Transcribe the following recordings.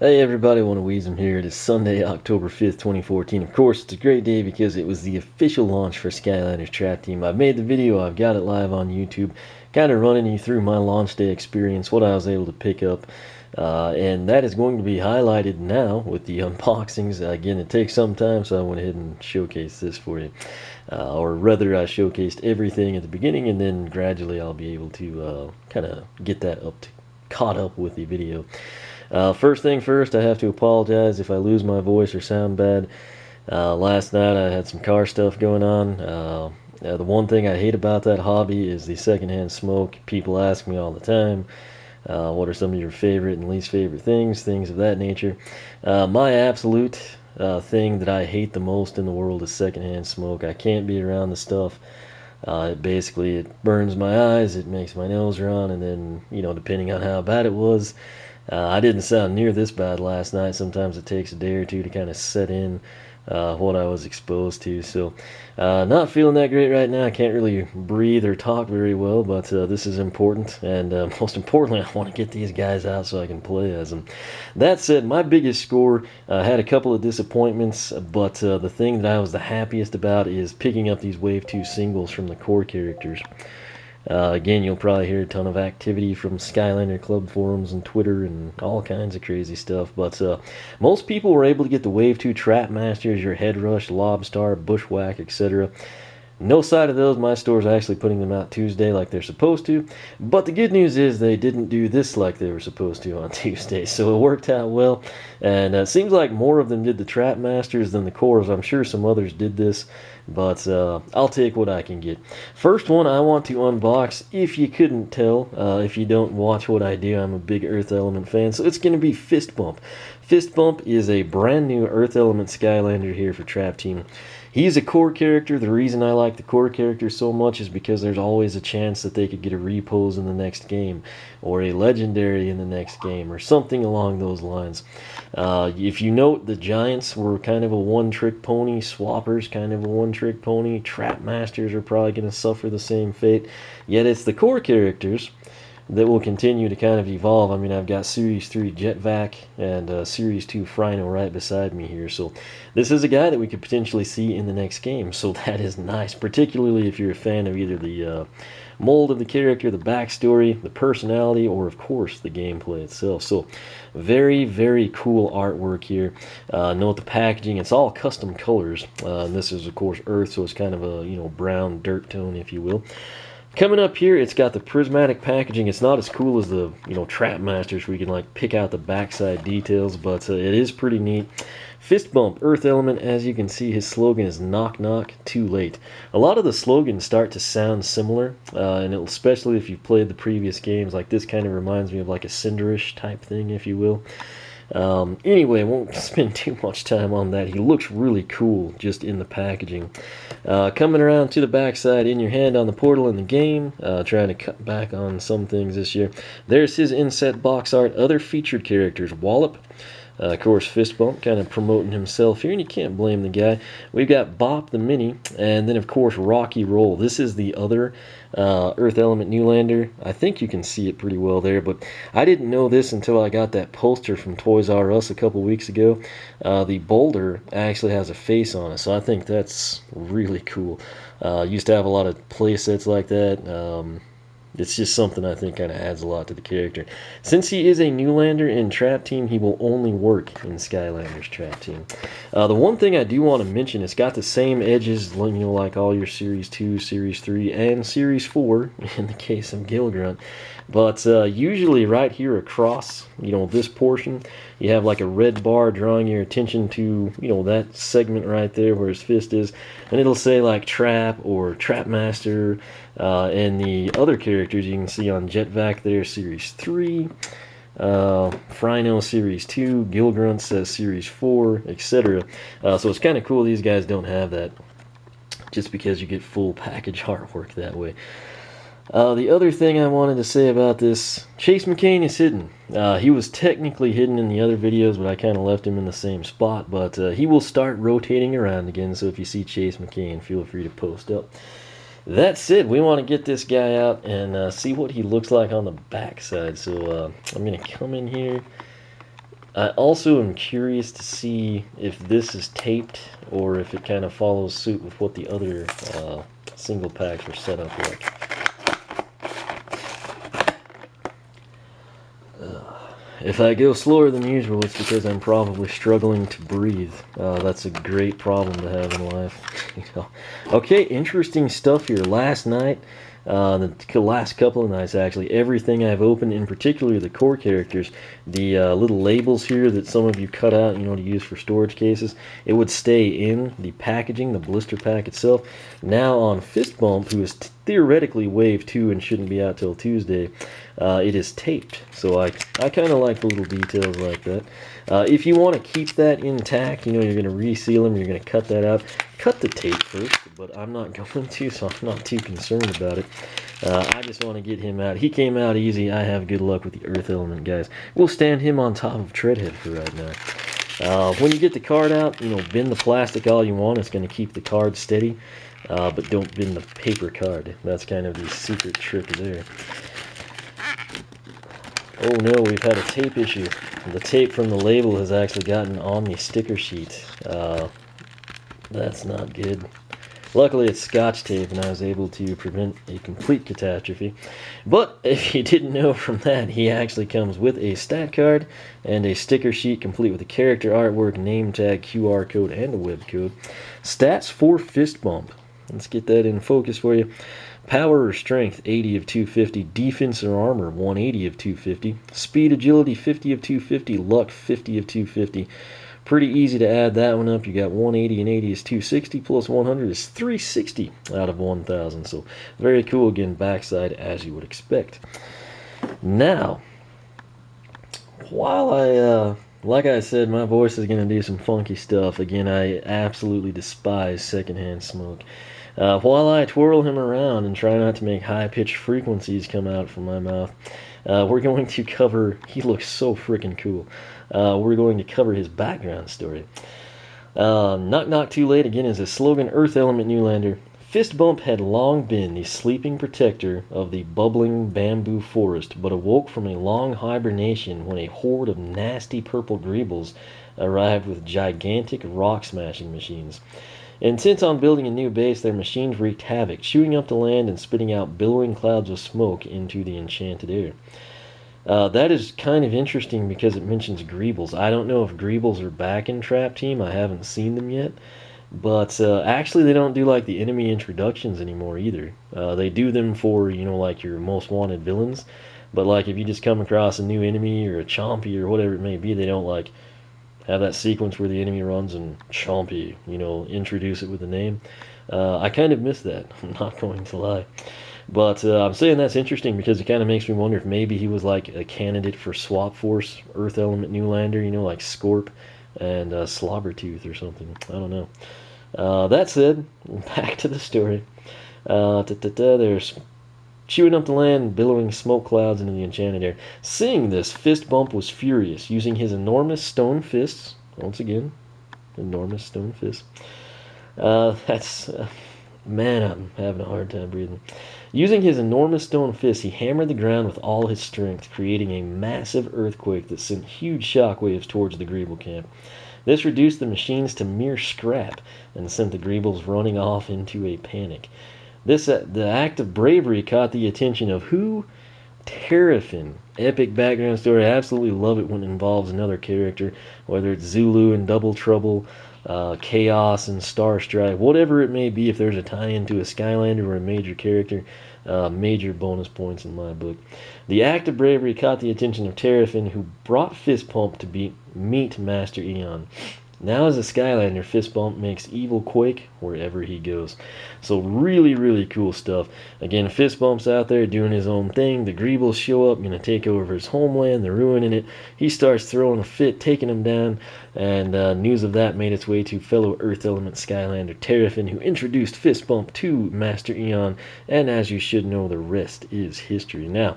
Hey everybody, I want to Weezem here. It is Sunday, October 5th, 2014. Of course, it's a great day because it was the official launch for Skylanders Trap Team. I've made the video, I've got it live on YouTube, kind of running you through my launch day experience, what I was able to pick up, and that is going to be highlighted now with the unboxings. Again, it takes some time, so I went ahead and showcased this for you. Or rather, I showcased everything at the beginning, and then gradually I'll be able to kind of get that caught up with the video. First thing first, I have to apologize if I lose my voice or sound bad. Last night I had some car stuff going on. The one thing I hate about that hobby is the secondhand smoke. People ask me all the time, what are some of your favorite and least favorite things of that nature. My absolute thing that I hate the most in the world is secondhand smoke. I can't be around the stuff. It burns my eyes, it makes my nose run, and then, depending on how bad it was, I didn't sound near this bad last night. Sometimes it takes a day or two to kind of set in what I was exposed to. So, not feeling that great right now. I can't really breathe or talk very well, but this is important. And most importantly, I want to get these guys out so I can play as them. That said, my biggest score had a couple of disappointments, but the thing that I was the happiest about is picking up these Wave 2 singles from the core characters. Again, you'll probably hear a ton of activity from Skylander Club forums and Twitter and all kinds of crazy stuff, but most people were able to get the Wave 2 Trap Masters, your Head Rush, Lobstar, Bushwhack, etc. No side of those. My store's actually putting them out Tuesday like they're supposed to, but the good news is they didn't do this like they were supposed to on Tuesday, so it worked out well, and it seems like more of them did the Trap Masters than the cores. I'm sure some others did this, but I'll take what I can get. First one I want to unbox, if you couldn't tell, if you don't watch what I do, I'm a big Earth Element fan, so it's going to be Fist Bump. Fist Bump is a brand new Earth Element Skylander here for Trap Team. He's a core character. The reason I like the core character so much is because there's always a chance that they could get a repose in the next game, or a legendary in the next game, or something along those lines. If you note, the Giants were kind of a one-trick pony, Swappers kind of a one-trick pony, Trap Masters are probably going to suffer the same fate, yet it's the core characters that will continue to kind of evolve. I mean, I've got Series 3 Jetvac and Series 2 Frino right beside me here, so this is a guy that we could potentially see in the next game, so that is nice, particularly if you're a fan of either the mold of the character, the backstory, the personality, or of course the gameplay itself. So very, very cool artwork here. Note the packaging, it's all custom colors, and this is of course Earth, so it's kind of a brown dirt tone, if you will. Coming up here, it's got the prismatic packaging. It's not as cool as the Trap Masters where you can like pick out the backside details, but it is pretty neat. Fist Bump, Earth Element, as you can see, his slogan is knock knock, too late. A lot of the slogans start to sound similar, and especially if you've played the previous games, like this kind of reminds me of like a Cinderish type thing, if you will. Anyway, won't spend too much time on that. He looks really cool just in the packaging. Coming around to the backside, in your hand on the portal in the game, trying to cut back on some things this year. There's his inset box art. Other featured characters, Wallop, of course, Fist Bump, kind of promoting himself here, and you can't blame the guy. We've got Bop the Mini, and then, of course, Rocky Roll. This is the other Earth Element Newlander. I think you can see it pretty well there, but I didn't know this until I got that poster from Toys R Us a couple weeks ago. The boulder actually has a face on it, so I think that's really cool. Used to have a lot of play sets like that. It's just something I think kind of adds a lot to the character. Since he is a Newlander in Trap Team, he will only work in Skylanders Trap Team. The one thing I do want to mention, it's got the same edges, like all your Series 2, Series 3, and Series 4, in the case of Gilgrunt. But usually right here across, this portion, you have like a red bar drawing your attention to, that segment right there where his fist is. And it'll say like Trap or Trap Master. And the other characters you can see on Jetvac there, Series 3. Frino Series 2, Gilgrunt says Series 4, etc. So it's kind of cool these guys don't have that, just because you get full package artwork that way. The other thing I wanted to say about this, Chase McCain is hidden. He was technically hidden in the other videos, but I kind of left him in the same spot. But he will start rotating around again, so if you see Chase McCain, feel free to post up. That's it. We want to get this guy out and see what he looks like on the backside. So I'm going to come in here I also am curious to see if this is taped or if it kind of follows suit with what the other single packs were set up like. If I go slower than usual, it's because I'm probably struggling to breathe. That's a great problem to have in life. Okay, interesting stuff here. Last night, the last couple of nights actually, everything I've opened, in particular the core characters, the little labels here that some of you cut out, to use for storage cases, it would stay in the packaging, the blister pack itself. Now on Fist Bump, who is theoretically Wave 2 and shouldn't be out till Tuesday, it is taped. So I kind of like the little details like that. If you want to keep that intact, you're going to reseal them, you're going to cut that out. Cut the tape first, but I'm not going to, so I'm not too concerned about it. I just want to get him out. He came out easy. I have good luck with the Earth Element, guys. We'll stand him on top of Treadhead for right now. When you get the card out, bend the plastic all you want. It's going to keep the card steady, but don't bend the paper card. That's kind of the secret trick there. Oh no, we've had a tape issue. The tape from the label has actually gotten on the sticker sheet. That's not good. Luckily it's Scotch tape and I was able to prevent a complete catastrophe. But if you didn't know from that, he actually comes with a stat card and a sticker sheet complete with a character artwork, name tag, QR code, and a web code. Stats for Fist Bump. Let's get that in focus for you. Power or strength, 80 of 250. Defense or armor, 180 of 250. Speed, agility, 50 of 250. Luck, 50 of 250. Pretty easy to add that one up. You got 180 and 80 is 260 plus 100 is 360 out of 1,000. So very cool. Again, backside as you would expect. Now, while like I said, my voice is going to do some funky stuff. Again, I absolutely despise secondhand smoke. While I twirl him around and try not to make high-pitched frequencies come out from my mouth, we're going to cover... He looks so freaking cool. We're going to cover his background story. Knock Knock Too Late, again, is a slogan, Earth Element Newlander. Fist Bump had long been the sleeping protector of the bubbling bamboo forest, but awoke from a long hibernation when a horde of nasty purple greebles arrived with gigantic rock-smashing machines. Intent on building a new base, their machines wreaked havoc, chewing up the land and spitting out billowing clouds of smoke into the enchanted air. That is kind of interesting because it mentions Greebles. I don't know if Greebles are back in Trap Team. I haven't seen them yet. But actually they don't do like the enemy introductions anymore either. They do them for, like your most wanted villains. But like if you just come across a new enemy or a Chompy or whatever it may be, they don't like have that sequence where the enemy runs and Chompy, introduce it with a name. I kind of miss that. I'm not going to lie. But I'm saying that's interesting because it kind of makes me wonder if maybe he was like a candidate for Swap Force, Earth Element Newlander, like Scorp and Slobbertooth or something. I don't know. That said, back to the story. There's chewing up the land, billowing smoke clouds into the enchanted air. Seeing this, Fist Bump was furious, using his enormous stone fists. Once again, enormous stone fists. Man, I'm having a hard time breathing. Using his enormous stone fist, he hammered the ground with all his strength, creating a massive earthquake that sent huge shockwaves towards the Greeble camp. This reduced the machines to mere scrap and sent the Greebles running off into a panic. The act of bravery caught the attention of who? Terrafin. Epic background story. I absolutely love it when it involves another character, whether it's Zulu in Double Trouble, Chaos and Starstrike, whatever it may be. If there's a tie-in to a Skylander or a major character, major bonus points in my book. The act of bravery caught the attention of Terrafin, who brought Fist Bump to meet Master Eon. Now as a Skylander, Fist Bump makes evil quake wherever he goes. So really, really cool stuff. Again, Fist Bump's out there doing his own thing. The Greebles show up, going to take over his homeland. They're ruining it. He starts throwing a fit, taking them down. And news of that made its way to fellow Earth Element Skylander Terrafin, who introduced Fist Bump to Master Eon. And as you should know, the rest is history. Now,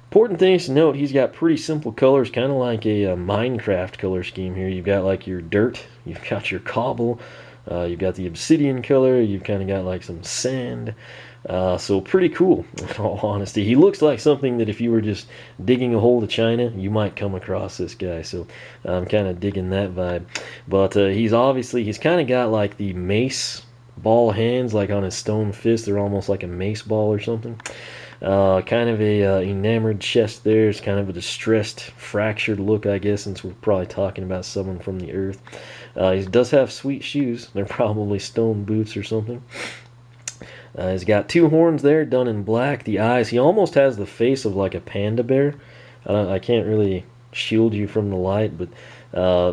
important things to note, he's got pretty simple colors, kind of like a Minecraft color scheme here. You've got like your dirt, you've got your cobble, You've got the obsidian color. You've kind of got like some sand. So pretty cool, in all honesty. He looks like something that if you were just digging a hole to China, you might come across this guy. So I'm kind of digging that vibe. But he's kind of got like the mace ball hands, like on his stone fist. They're almost like a mace ball or something. Kind of a enamored chest there. It's kind of a distressed, fractured look, I guess, since we're probably talking about someone from the earth. He does have sweet shoes. They're probably stone boots or something. He's got two horns there, done in black. The eyes, he almost has the face of like a panda bear. I can't really shield you from the light, but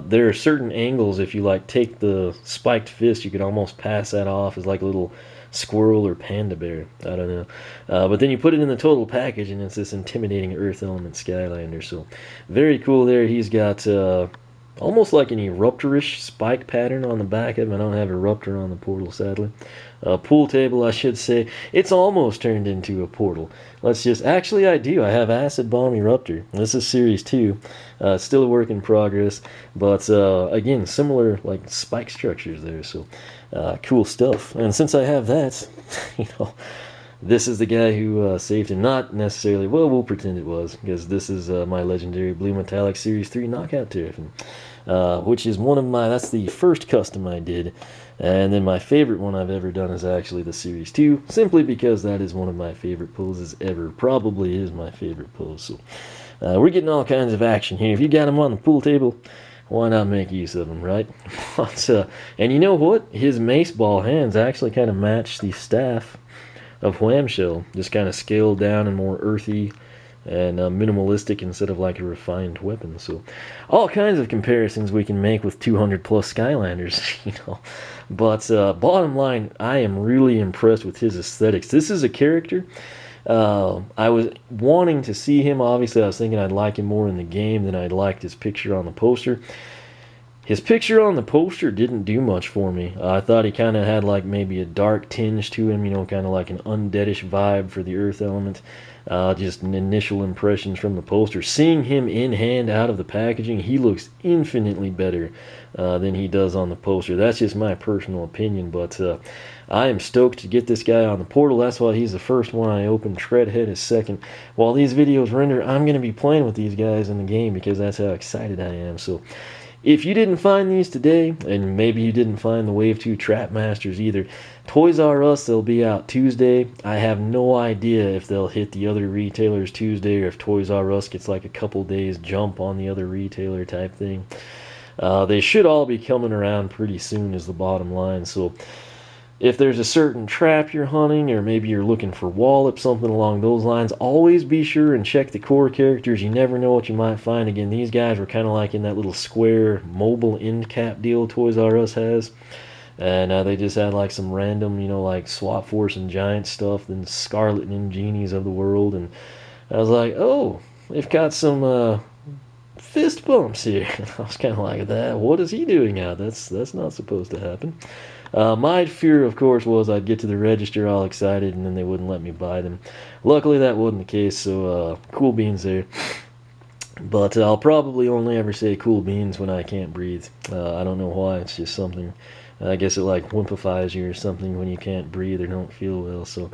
there are certain angles. If you like take the spiked fist, you could almost pass that off as like a little squirrel or panda bear. I don't know. But then you put it in the total package, and it's this intimidating Earth Element Skylander. So very cool there. He's got almost like an eruptorish spike pattern on the back of him. I don't have eruptor on the portal, sadly. Pool table, I should say. It's almost turned into a portal. Actually I do. I have Acid Bomb Eruptor. This is Series 2. Still a work in progress. But again, similar like spike structures there. So cool stuff. And since I have that, this is the guy who saved him. Not necessarily, well, we'll pretend it was, because this is my legendary Blue Metallic Series 3 Knockout Terrapin, which is that's the first custom I did. And then my favorite one I've ever done is actually the Series 2, simply because that is one of my favorite poses ever. Probably is my favorite pose. So we're getting all kinds of action here. If you got them on the pool table, why not make use of them, right? And you know what? His mace ball hands actually kind of match the staff of Whamshell, just kind of scaled down and more earthy and minimalistic instead of like a refined weapon. So all kinds of comparisons we can make with 200 plus Skylanders, But bottom line, I am really impressed with his aesthetics. This is a character I was wanting to see him. Obviously, I was thinking I'd like him more in the game than I'd liked his picture on the poster. His picture on the poster didn't do much for me. I thought he kind of had like maybe a dark tinge to him, kind of like an undeadish vibe for the Earth Element. Just an initial impressions from the poster. Seeing him in hand out of the packaging, he looks infinitely better than he does on the poster. That's just my personal opinion, but I am stoked to get this guy on the portal. That's why he's the first one I opened. Treadhead is second. While these videos render, I'm going to be playing with these guys in the game because that's how excited I am. So if you didn't find these today, and maybe you didn't find the Wave 2 Trap Masters either, Toys R Us, they'll be out Tuesday. I have no idea if they'll hit the other retailers Tuesday or if Toys R Us gets like a couple days jump on the other retailer type thing. They should all be coming around pretty soon is the bottom line. So if there's a certain trap you're hunting, or maybe you're looking for wallop, something along those lines, always be sure and check the core characters. You never know what you might find. Again, these guys were kind of like in that little square mobile end cap deal Toys R Us has. And they just had like some random, like Swap Force and Giant stuff, then Scarlet and Genies of the world. And I was like, oh, they've got some fist bumps here. I was kind of like, what is he doing out? That's not supposed to happen. My fear, of course, was I'd get to the register all excited and then they wouldn't let me buy them. Luckily, that wasn't the case, so cool beans there. But I'll probably only ever say cool beans when I can't breathe. I don't know why. It's just something. I guess it like wimpifies you or something when you can't breathe or don't feel well. So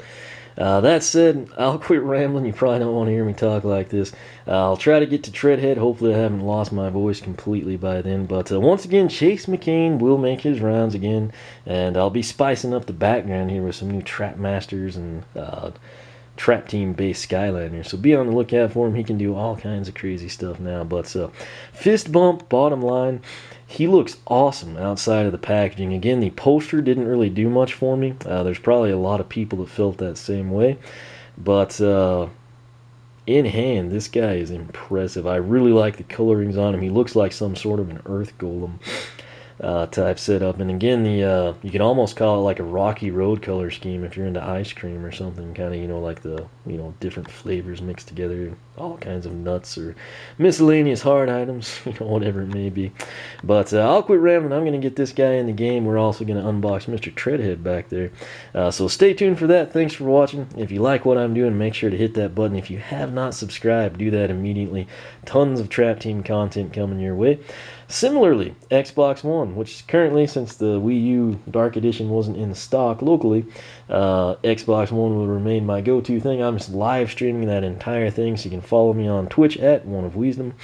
that said, I'll quit rambling. You probably don't want to hear me talk like this. I'll try to get to Treadhead. Hopefully I haven't lost my voice completely by then. But once again, Chase McCain will make his rounds again. And I'll be spicing up the background here with some new Trap Masters and Trap Team based Skylanders. So be on the lookout for him. He can do all kinds of crazy stuff now. But fist bump, bottom line. He looks awesome outside of the packaging. Again, the poster didn't really do much for me. There's probably a lot of people that felt that same way. But in hand, this guy is impressive. I really like the colorings on him. He looks like some sort of an earth golem type setup. And again, you can almost call it like a Rocky Road color scheme if you're into ice cream or something. Kind of, like the, different flavors mixed together. All kinds of nuts or miscellaneous hard items, whatever it may be. But I'll quit rambling. I'm going to get this guy in the game. We're also going to unbox Mr. Treadhead back there. So stay tuned for that. Thanks for watching. If you like what I'm doing, make sure to hit that button. If you have not subscribed, do that immediately. Tons of Trap Team content coming your way. Similarly, Xbox One, which currently, since the Wii U Dark Edition wasn't in stock locally, Xbox One will remain my go-to thing. I'm just live streaming that entire thing, so you can follow me on Twitch at One of Wisdom.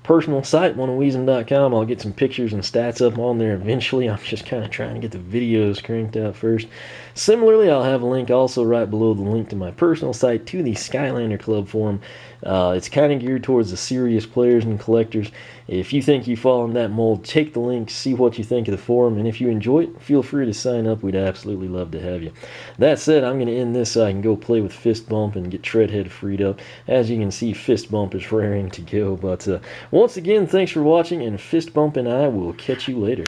Personal site, oneofwisdom.com. I'll get some pictures and stats up on there eventually. I'm just kind of trying to get the videos cranked out first. Similarly, I'll have a link also right below the link to my personal site to the Skylander Club forum. It's kind of geared towards the serious players and collectors. If you think you fall in that mold, take the link, see what you think of the forum, and if you enjoy it, feel free to sign up. We'd absolutely love to have you. That said, I'm going to end this so I can go play with Fist Bump and get Treadhead freed up. As you can see, Fist Bump is raring to go. But once again, thanks for watching, and Fist Bump and I will catch you later.